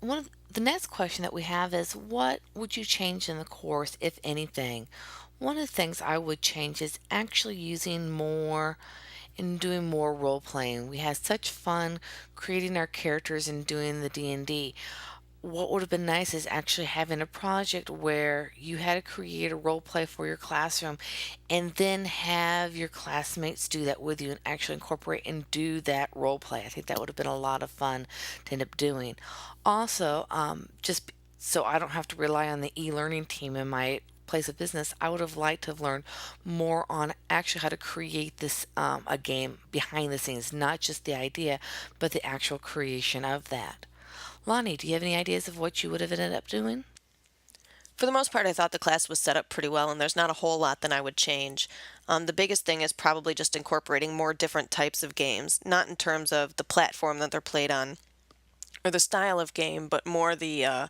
One of the next question that we have is what would you change in the course, if anything? One of the things I would change is actually using more and doing more role playing. We had such fun creating our characters and doing the D&D. What would have been nice is actually having a project where you had to create a role play for your classroom and then have your classmates do that with you and actually incorporate and do that role play. I think that would have been a lot of fun to end up doing. Also, just so I don't have to rely on the e-learning team in my place of business, I would have liked to have learned more on actually how to create this a game behind the scenes, not just the idea, but the actual creation of that. Lonnie, do you have any ideas of what you would have ended up doing? For the most part, I thought the class was set up pretty well, and there's not a whole lot that I would change. The biggest thing is probably just incorporating more different types of games, not in terms of the platform that they're played on or the style of game, but more the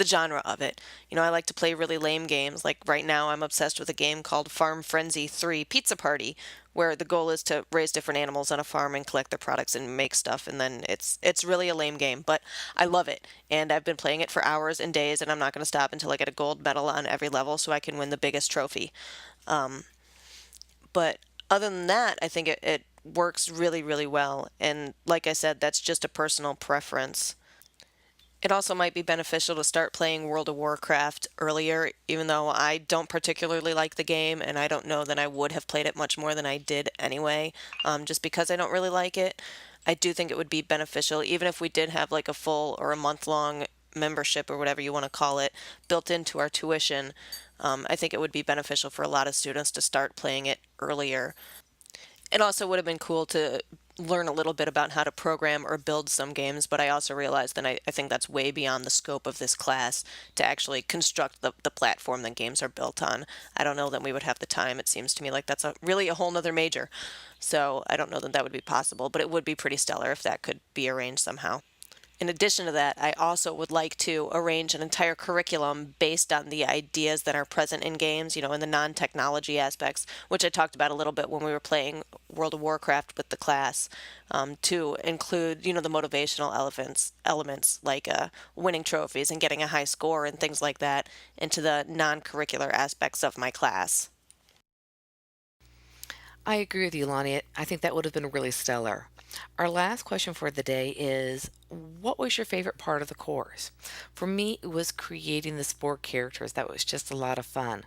genre of it. You know, I like to play really lame games. Like right now, I'm obsessed with a game called Farm Frenzy 3 Pizza Party, where the goal is to raise different animals on a farm and collect their products and make stuff. And then it's really a lame game, but I love it. And I've been playing it for hours and days, and I'm not going to stop until I get a gold medal on every level so I can win the biggest trophy. Um, but other than that, I think it works really, really well. And like I said, that's just a personal preference. It also might be beneficial to start playing World of Warcraft earlier, even though I don't particularly like the game, and I don't know that I would have played it much more than I did anyway, just because I don't really like it. I do think it would be beneficial, even if we did have like a full or a month-long membership or whatever you want to call it built into our tuition. I think it would be beneficial for a lot of students to start playing it earlier. It also would have been cool to learn a little bit about how to program or build some games, but I also realized that I think that's way beyond the scope of this class to actually construct the platform that games are built on. I don't know that we would have the time. It seems to me like that's really a whole nother major. So I don't know that that would be possible, but it would be pretty stellar if that could be arranged somehow. In addition to that, I also would like to arrange an entire curriculum based on the ideas that are present in games, you know, in the non-technology aspects, which I talked about a little bit when we were playing World of Warcraft with the class, to include, you know, the motivational elements like winning trophies and getting a high score and things like that into the non-curricular aspects of my class. I agree with you, Lonnie. I think that would have been really stellar. Our last question for the day is what was your favorite part of the course? For me, it was creating the sport characters. That was just a lot of fun.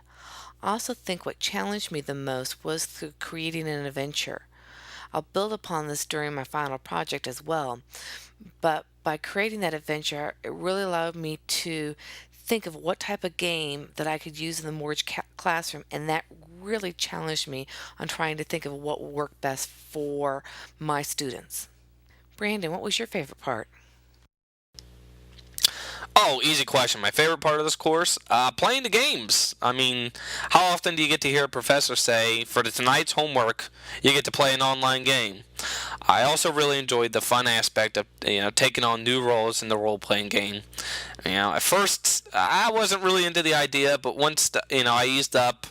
I also think what challenged me the most was through creating an adventure. I'll build upon this during my final project as well, but by creating that adventure, it really allowed me to think of what type of game that I could use in the mortgage classroom, and that really challenged me on trying to think of what would work best for my students. Brandon, what was your favorite part? Oh, easy question. My favorite part of this course? Playing the games. I mean, how often do you get to hear a professor say, for the tonight's homework, you get to play an online game? I also really enjoyed the fun aspect of taking on new roles in the role playing game. At first I wasn't really into the idea, but once I eased up,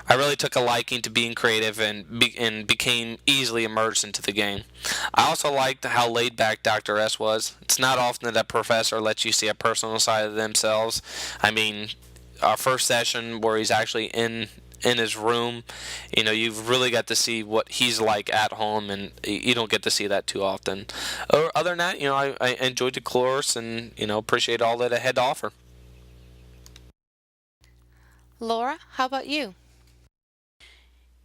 I really took a liking to being creative and became easily immersed into the game. I also liked how laid back Dr. S was. It's not often that a professor lets you see a personal side of themselves. I mean, our first session where he's actually in his room, you've really got to see what he's like at home, and you don't get to see that too often. Other than that, I enjoyed the course and appreciate all that it had to offer. Laura, how about you?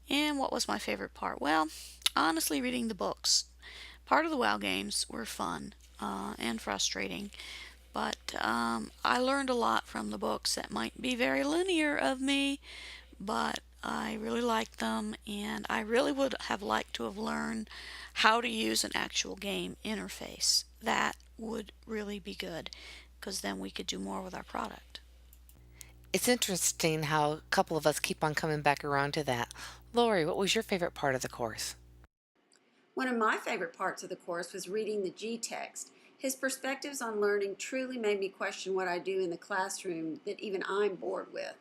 And what was my favorite part? Well, honestly, reading the books. Part of the WoW games were fun and frustrating, but I learned a lot from the books that might be very linear of me, but I really liked them, and I really would have liked to have learned how to use an actual game interface. That would really be good, because then we could do more with our product. It's interesting how a couple of us keep on coming back around to that. Lori, what was your favorite part of the course? One of my favorite parts of the course was reading the G text. His perspectives on learning truly made me question what I do in the classroom that even I'm bored with.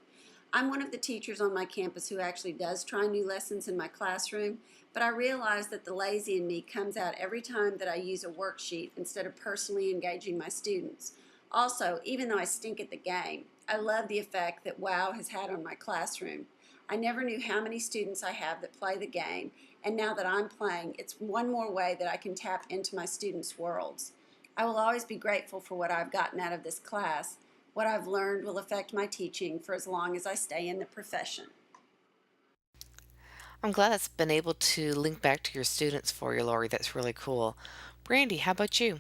I'm one of the teachers on my campus who actually does try new lessons in my classroom, but I realize that the lazy in me comes out every time that I use a worksheet instead of personally engaging my students. Also, even though I stink at the game, I love the effect that WoW has had on my classroom. I never knew how many students I have that play the game, and now that I'm playing, it's one more way that I can tap into my students' worlds. I will always be grateful for what I've gotten out of this class. What I've learned will affect my teaching for as long as I stay in the profession. I'm glad that's been able to link back to your students for you, Lori. That's really cool. Brandy, how about you?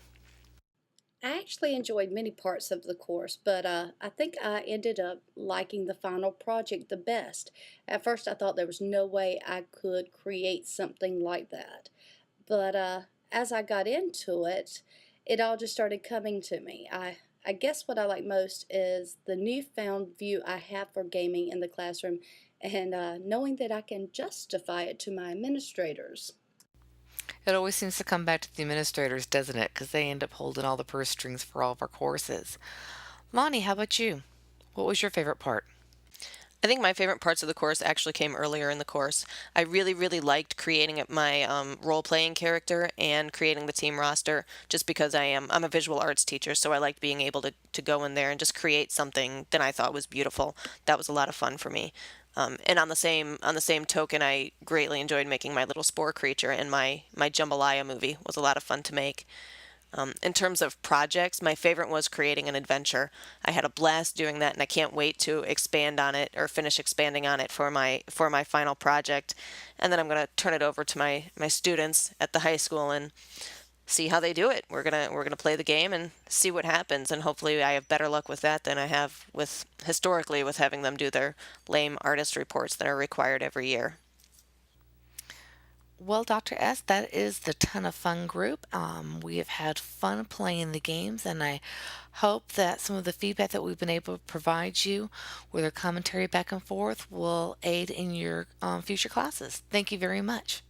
I actually enjoyed many parts of the course, but I think I ended up liking the final project the best. At first, I thought there was no way I could create something like that. But as I got into it, it all just started coming to me. I guess what I like most is the newfound view I have for gaming in the classroom and knowing that I can justify it to my administrators. It always seems to come back to the administrators, doesn't it? Because they end up holding all the purse strings for all of our courses. Lonnie, how about you? What was your favorite part? I think my favorite parts of the course actually came earlier in the course. I really, really liked creating my role-playing character and creating the team roster just because I'm a visual arts teacher, so I liked being able to go in there and just create something that I thought was beautiful. That was a lot of fun for me. And on the same token, I greatly enjoyed making my little spore creature, and my jambalaya movie was a lot of fun to make. In terms of projects, my favorite was creating an adventure. I had a blast doing that, and I can't wait to expand on it or finish expanding on it for my final project. And then I'm going to turn it over to my students at the high school and see how they do it. We're gonna play the game and see what happens, and hopefully I have better luck with that than I have with historically with having them do their lame artist reports that are required every year. Well, Dr. S, that is the Ton of Fun group. We have had fun playing the games, and I hope that some of the feedback that we've been able to provide you with our commentary back and forth will aid in your future classes. Thank you very much.